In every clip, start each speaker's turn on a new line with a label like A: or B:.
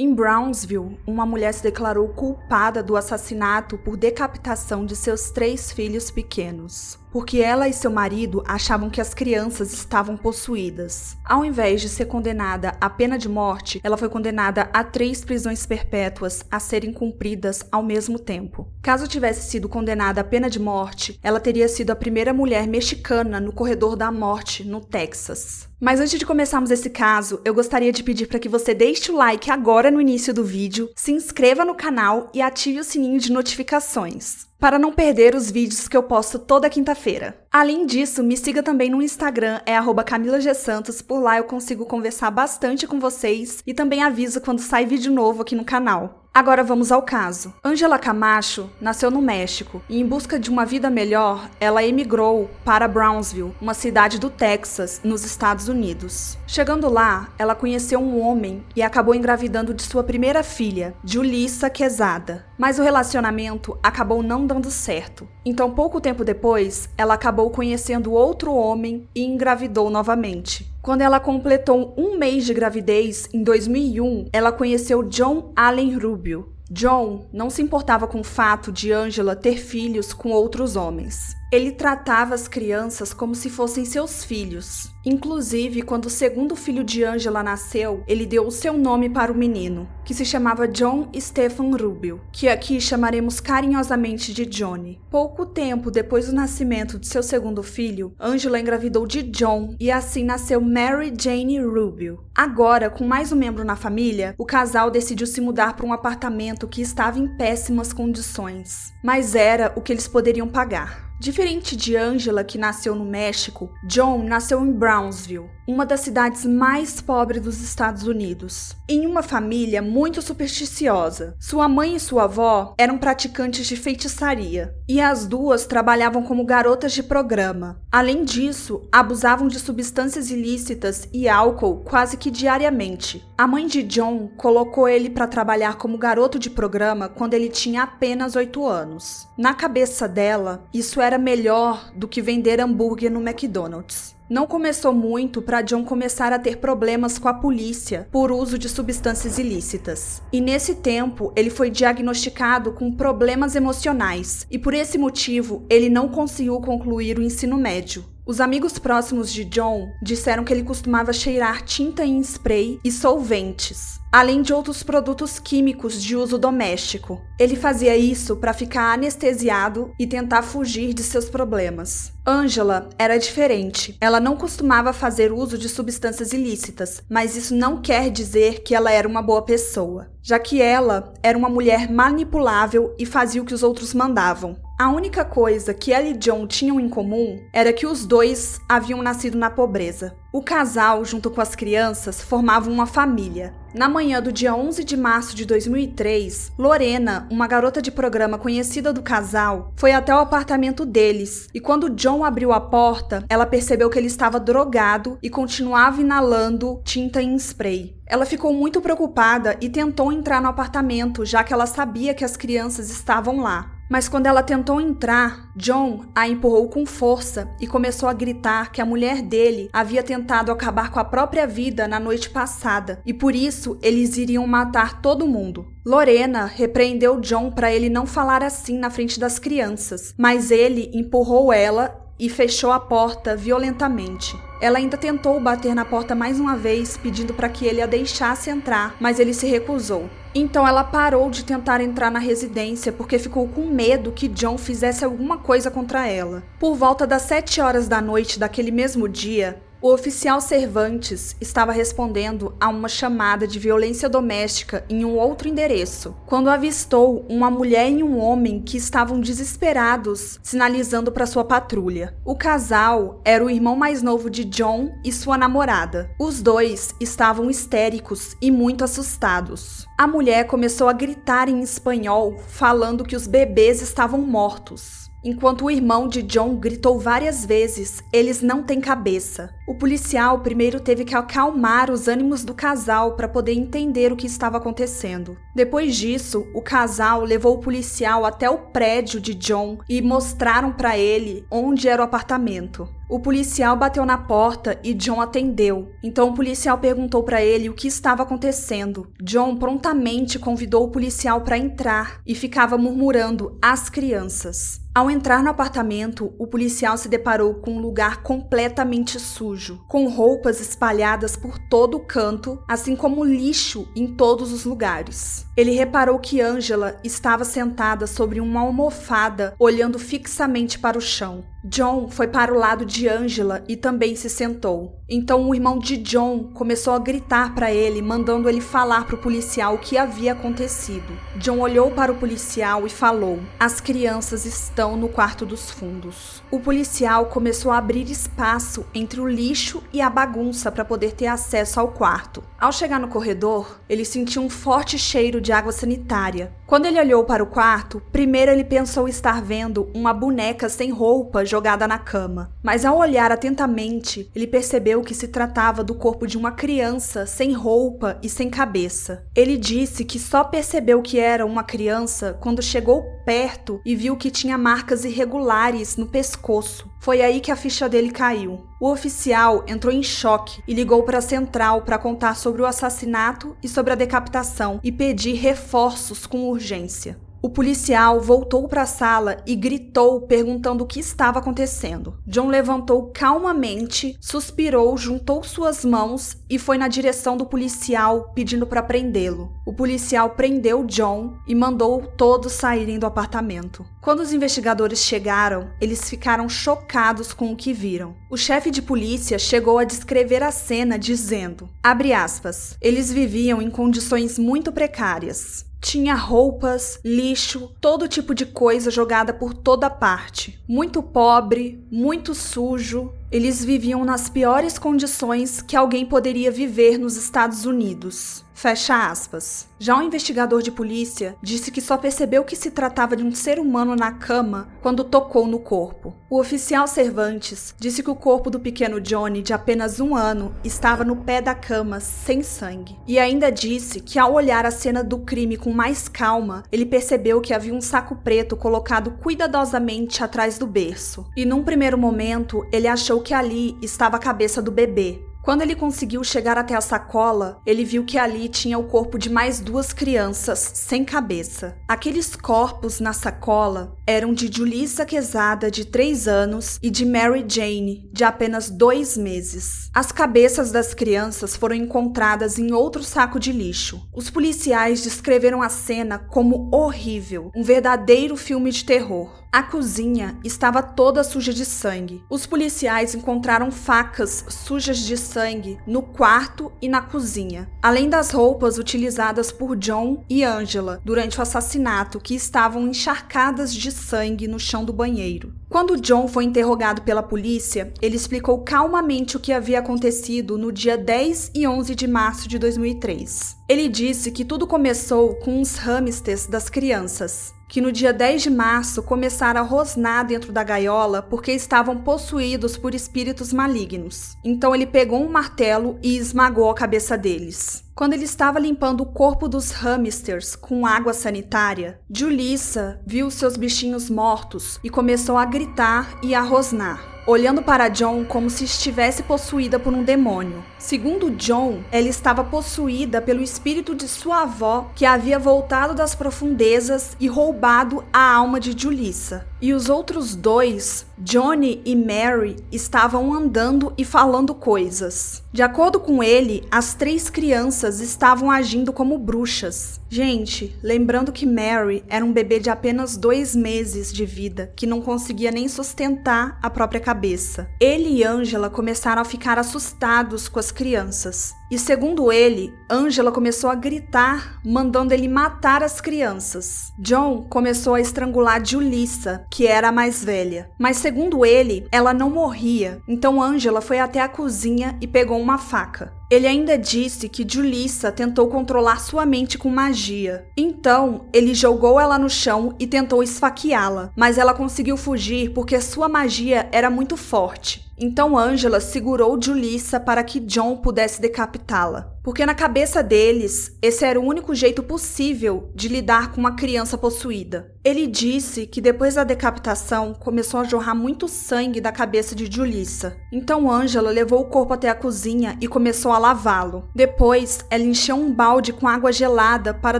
A: Em Brownsville, uma mulher se declarou culpada do assassinato por decapitação de seus 3 filhos pequenos, porque ela e seu marido achavam que as crianças estavam possuídas. Ao invés de ser condenada à pena de morte, ela foi condenada a 3 prisões perpétuas a serem cumpridas ao mesmo tempo. Caso tivesse sido condenada à pena de morte, ela teria sido a primeira mulher mexicana no corredor da morte, no Texas. Mas antes de começarmos esse caso, eu gostaria de pedir para que você deixe o like agora no início do vídeo, se inscreva no canal e ative o sininho de notificações, para não perder os vídeos que eu posto toda quinta-feira. Além disso, me siga também no Instagram, @CamilaGSantos, por lá eu consigo conversar bastante com vocês e também aviso quando sai vídeo novo aqui no canal. Agora vamos ao caso. Angela Camacho nasceu no México e, em busca de uma vida melhor, ela emigrou para Brownsville, uma cidade do Texas, nos Estados Unidos. Chegando lá, ela conheceu um homem e acabou engravidando de sua primeira filha, Julissa Quezada. Mas o relacionamento acabou não dando certo. Então, pouco tempo depois, ela acabou conhecendo outro homem e engravidou novamente. Quando ela completou 1 mês de gravidez, em 2001, ela conheceu John Allen Rubio. John não se importava com o fato de Angela ter filhos com outros homens. Ele tratava as crianças como se fossem seus filhos. Inclusive, quando o segundo filho de Angela nasceu, ele deu o seu nome para o menino, que se chamava John Stephen Rubio, que aqui chamaremos carinhosamente de Johnny. Pouco tempo depois do nascimento de seu segundo filho, Angela engravidou de John e assim nasceu Mary Jane Rubio. Agora, com mais um membro na família, o casal decidiu se mudar para um apartamento que estava em péssimas condições, mas era o que eles poderiam pagar. Diferente de Angela, que nasceu no México, John nasceu em Brownsville, uma das cidades mais pobres dos Estados Unidos, em uma família muito supersticiosa. Sua mãe e sua avó eram praticantes de feitiçaria, e as duas trabalhavam como garotas de programa. Além disso, abusavam de substâncias ilícitas e álcool quase que diariamente. A mãe de John colocou ele para trabalhar como garoto de programa quando ele tinha apenas 8 anos. Na cabeça dela, isso era melhor do que vender hambúrguer no McDonald's. Não começou muito para John começar a ter problemas com a polícia por uso de substâncias ilícitas. E nesse tempo, ele foi diagnosticado com problemas emocionais e por esse motivo, ele não conseguiu concluir o ensino médio. Os amigos próximos de John disseram que ele costumava cheirar tinta em spray e solventes, além de outros produtos químicos de uso doméstico. Ele fazia isso para ficar anestesiado e tentar fugir de seus problemas. Angela era diferente. Ela não costumava fazer uso de substâncias ilícitas, mas isso não quer dizer que ela era uma boa pessoa, já que ela era uma mulher manipulável e fazia o que os outros mandavam. A única coisa que ela e John tinham em comum era que os dois haviam nascido na pobreza. O casal, junto com as crianças, formavam uma família. Na manhã do dia 11 de março de 2003, Lorena, uma garota de programa conhecida do casal, foi até o apartamento deles e quando John abriu a porta, ela percebeu que ele estava drogado e continuava inalando tinta em spray. Ela ficou muito preocupada e tentou entrar no apartamento, já que ela sabia que as crianças estavam lá. Mas quando ela tentou entrar, John a empurrou com força e começou a gritar que a mulher dele havia tentado acabar com a própria vida na noite passada e por isso eles iriam matar todo mundo. Lorena repreendeu John para ele não falar assim na frente das crianças, mas ele empurrou ela e fechou a porta violentamente. Ela ainda tentou bater na porta mais uma vez, pedindo para que ele a deixasse entrar, mas ele se recusou. Então ela parou de tentar entrar na residência porque ficou com medo que John fizesse alguma coisa contra ela. Por volta das 7 horas da noite daquele mesmo dia, o oficial Cervantes estava respondendo a uma chamada de violência doméstica em um outro endereço, quando avistou uma mulher e um homem que estavam desesperados, sinalizando para sua patrulha. O casal era o irmão mais novo de John e sua namorada. Os dois estavam histéricos e muito assustados. A mulher começou a gritar em espanhol, falando que os bebês estavam mortos. Enquanto o irmão de John gritou várias vezes, eles não têm cabeça. O policial primeiro teve que acalmar os ânimos do casal para poder entender o que estava acontecendo. Depois disso, o casal levou o policial até o prédio de John e mostraram para ele onde era o apartamento. O policial bateu na porta e John atendeu. Então o policial perguntou para ele o que estava acontecendo. John prontamente convidou o policial para entrar e ficava murmurando "as crianças". Ao entrar no apartamento, o policial se deparou com um lugar completamente sujo, com roupas espalhadas por todo o canto, assim como lixo em todos os lugares. Ele reparou que Angela estava sentada sobre uma almofada, olhando fixamente para o chão. John foi para o lado de Angela e também se sentou. Então o irmão de John começou a gritar para ele, mandando ele falar para o policial o que havia acontecido. John olhou para o policial e falou: "As crianças estão no quarto dos fundos". O policial começou a abrir espaço entre o lixo e a bagunça para poder ter acesso ao quarto. Ao chegar no corredor, ele sentiu um forte cheiro de água sanitária. Quando ele olhou para o quarto, primeiro ele pensou estar vendo uma boneca sem roupa jogada na cama. Mas ao olhar atentamente, ele percebeu que se tratava do corpo de uma criança sem roupa e sem cabeça. Ele disse que só percebeu que era uma criança quando chegou perto e viu que tinha marcas irregulares no pescoço. Foi aí que a ficha dele caiu. O oficial entrou em choque e ligou para a central para contar sobre o assassinato e sobre a decapitação e pedir reforços com urgência. O policial voltou para a sala e gritou, perguntando o que estava acontecendo. John levantou calmamente, suspirou, juntou suas mãos e foi na direção do policial, pedindo para prendê-lo. O policial prendeu John e mandou todos saírem do apartamento. Quando os investigadores chegaram, eles ficaram chocados com o que viram. O chefe de polícia chegou a descrever a cena dizendo, abre aspas, eles viviam em condições muito precárias. Tinha roupas, lixo, todo tipo de coisa jogada por toda parte. Muito pobre, muito sujo. Eles viviam nas piores condições que alguém poderia viver nos Estados Unidos. Fecha aspas. Já o investigador de polícia disse que só percebeu que se tratava de um ser humano na cama quando tocou no corpo. O oficial Cervantes disse que o corpo do pequeno Johnny, de apenas 1 ano, estava no pé da cama, sem sangue. E ainda disse que ao olhar a cena do crime com mais calma, ele percebeu que havia um saco preto colocado cuidadosamente atrás do berço. E num primeiro momento, ele achou que ali estava a cabeça do bebê. Quando ele conseguiu chegar até a sacola, ele viu que ali tinha o corpo de mais 2 crianças sem cabeça. Aqueles corpos na sacola eram de Julissa Quezada, de 3 anos, e de Mary Jane, de apenas 2 meses. As cabeças das crianças foram encontradas em outro saco de lixo. Os policiais descreveram a cena como horrível, um verdadeiro filme de terror. A cozinha estava toda suja de sangue. Os policiais encontraram facas sujas de sangue no quarto e na cozinha, além das roupas utilizadas por John e Angela durante o assassinato, que estavam encharcadas de sangue no chão do banheiro. Quando John foi interrogado pela polícia, ele explicou calmamente o que havia acontecido no dia 10 e 11 de março de 2003. Ele disse que tudo começou com os hamsters das crianças, que no dia 10 de março começaram a rosnar dentro da gaiola porque estavam possuídos por espíritos malignos. Então ele pegou um martelo e esmagou a cabeça deles. Quando ele estava limpando o corpo dos hamsters com água sanitária, Julissa viu seus bichinhos mortos e começou a gritar e a rosnar, olhando para John como se estivesse possuída por um demônio. Segundo John, ela estava possuída pelo espírito de sua avó, que havia voltado das profundezas e roubado a alma de Julissa. E os outros 2, Johnny e Mary, estavam andando e falando coisas. De acordo com ele, as 3 crianças estavam agindo como bruxas. Gente, lembrando que Mary era um bebê de apenas 2 meses de vida, que não conseguia nem sustentar a própria cabeça. Ele e Angela começaram a ficar assustados com as crianças. E segundo ele, Angela começou a gritar, mandando ele matar as crianças. John começou a estrangular Julissa, que era a mais velha. Mas segundo ele, ela não morria. Então Angela foi até a cozinha e pegou uma faca. Ele ainda disse que Julissa tentou controlar sua mente com magia. Então, ele jogou ela no chão e tentou esfaqueá-la, mas ela conseguiu fugir porque sua magia era muito forte. Então Angela segurou Julissa para que John pudesse decapitá-la. porque na cabeça deles, esse era o único jeito possível de lidar com uma criança possuída. Ele disse que depois da decapitação, começou a jorrar muito sangue da cabeça de Julissa. Então Angela levou o corpo até a cozinha e começou a lavá-lo. Depois, ela encheu um balde com água gelada para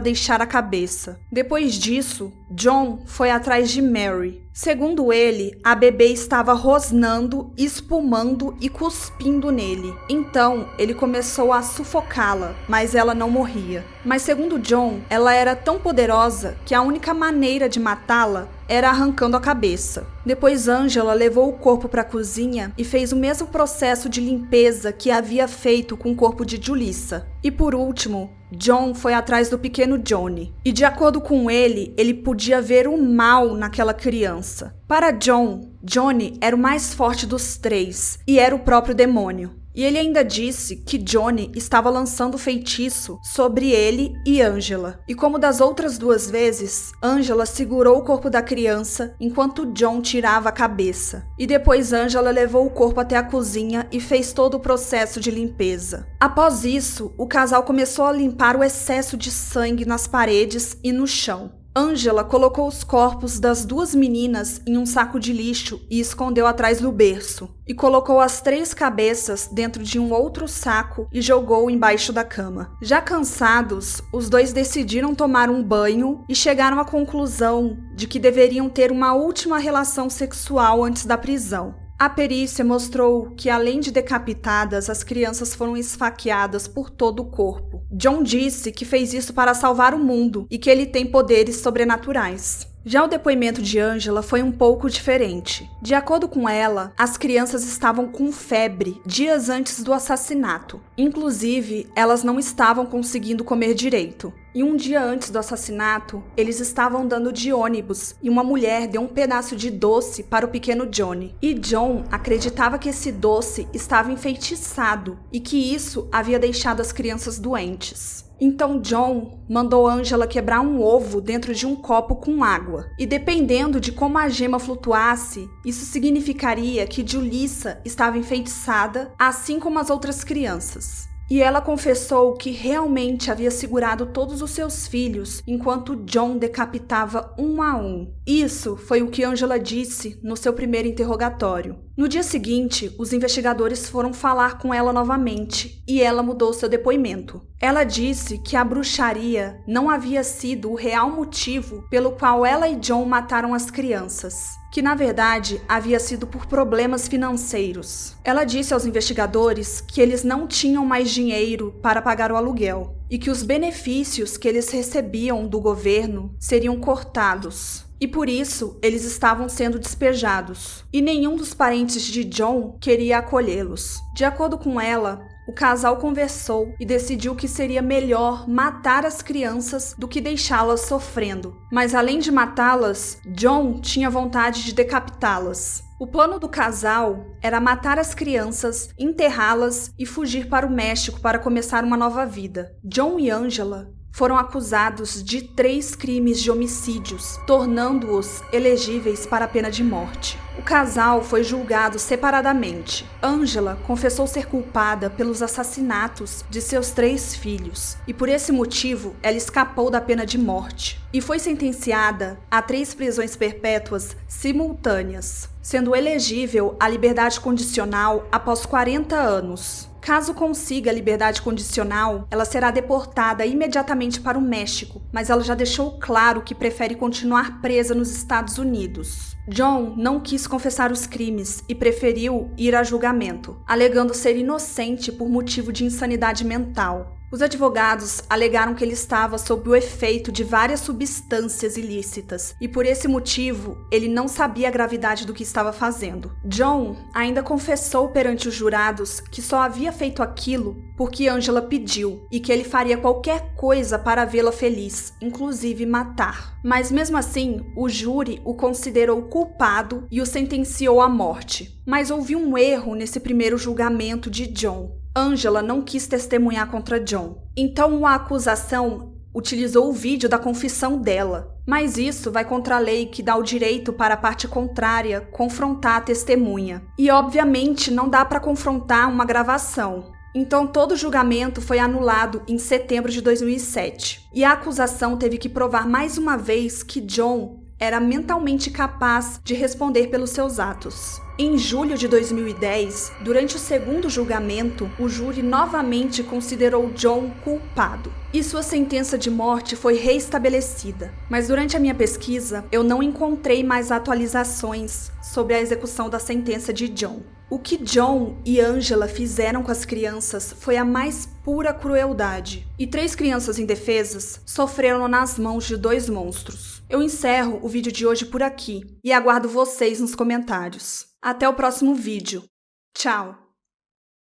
A: deixar a cabeça. Depois disso, John foi atrás de Mary. Segundo ele, a bebê estava rosnando, espumando e cuspindo nele. Então, ele começou a sufocá-la, mas ela não morria. Mas segundo John, ela era tão poderosa que a única maneira de matá-la era arrancando a cabeça. Depois Angela levou o corpo para a cozinha e fez o mesmo processo de limpeza que havia feito com o corpo de Julissa. E por último, John foi atrás do pequeno Johnny. E de acordo com ele podia ver o mal naquela criança. Para John, Johnny era o mais forte dos três e era o próprio demônio. E ele ainda disse que Johnny estava lançando feitiço sobre ele e Angela. E como das outras duas vezes, Angela segurou o corpo da criança enquanto John tirava a cabeça. E depois Angela levou o corpo até a cozinha e fez todo o processo de limpeza. Após isso, o casal começou a limpar o excesso de sangue nas paredes e no chão. Angela colocou os corpos das duas meninas em um saco de lixo e escondeu atrás do berço. E colocou as 3 cabeças dentro de um outro saco e jogou embaixo da cama. Já cansados, os dois decidiram tomar um banho e chegaram à conclusão de que deveriam ter uma última relação sexual antes da prisão. A perícia mostrou que, além de decapitadas, as crianças foram esfaqueadas por todo o corpo. John disse que fez isso para salvar o mundo e que ele tem poderes sobrenaturais. Já o depoimento de Angela foi um pouco diferente. De acordo com ela, as crianças estavam com febre dias antes do assassinato. Inclusive, elas não estavam conseguindo comer direito. E um dia antes do assassinato, eles estavam andando de ônibus e uma mulher deu um pedaço de doce para o pequeno Johnny. E John acreditava que esse doce estava enfeitiçado e que isso havia deixado as crianças doentes. Então John mandou Angela quebrar um ovo dentro de um copo com água. E dependendo de como a gema flutuasse, isso significaria que Julissa estava enfeitiçada, assim como as outras crianças. E ela confessou que realmente havia segurado todos os seus filhos enquanto John decapitava um a um. Isso foi o que Angela disse no seu primeiro interrogatório. No dia seguinte, os investigadores foram falar com ela novamente e ela mudou seu depoimento. Ela disse que a bruxaria não havia sido o real motivo pelo qual ela e John mataram as crianças, que na verdade havia sido por problemas financeiros. Ela disse aos investigadores que eles não tinham mais dinheiro para pagar o aluguel e que os benefícios que eles recebiam do governo seriam cortados. E por isso, eles estavam sendo despejados. E nenhum dos parentes de John queria acolhê-los. De acordo com ela, o casal conversou e decidiu que seria melhor matar as crianças do que deixá-las sofrendo. Mas além de matá-las, John tinha vontade de decapitá-las. O plano do casal era matar as crianças, enterrá-las e fugir para o México para começar uma nova vida. John e Angela foram acusados de 3 crimes de homicídios, tornando-os elegíveis para a pena de morte. O casal foi julgado separadamente. Angela confessou ser culpada pelos assassinatos de seus 3 filhos e por esse motivo ela escapou da pena de morte e foi sentenciada a 3 prisões perpétuas simultâneas, sendo elegível à liberdade condicional após 40 anos. Caso consiga a liberdade condicional, ela será deportada imediatamente para o México, mas ela já deixou claro que prefere continuar presa nos Estados Unidos. John não quis confessar os crimes e preferiu ir a julgamento, alegando ser inocente por motivo de insanidade mental. Os advogados alegaram que ele estava sob o efeito de várias substâncias ilícitas e por esse motivo ele não sabia a gravidade do que estava fazendo. John ainda confessou perante os jurados que só havia feito aquilo porque Angela pediu e que ele faria qualquer coisa para vê-la feliz, inclusive matar. Mas mesmo assim, o júri o considerou culpado e o sentenciou à morte. Mas houve um erro nesse primeiro julgamento de John. Angela não quis testemunhar contra John. Então a acusação utilizou o vídeo da confissão dela. Mas isso vai contra a lei que dá o direito para a parte contrária confrontar a testemunha. E obviamente não dá para confrontar uma gravação. Então todo o julgamento foi anulado em setembro de 2007. E a acusação teve que provar mais uma vez que John era mentalmente capaz de responder pelos seus atos. Em julho de 2010, durante o segundo julgamento, o júri novamente considerou John culpado e sua sentença de morte foi reestabelecida. Mas durante a minha pesquisa, eu não encontrei mais atualizações sobre a execução da sentença de John. O que John e Angela fizeram com as crianças foi a mais pura crueldade. E 3 crianças indefesas sofreram nas mãos de 2 monstros. Eu encerro o vídeo de hoje por aqui e aguardo vocês nos comentários. Até o próximo vídeo. Tchau!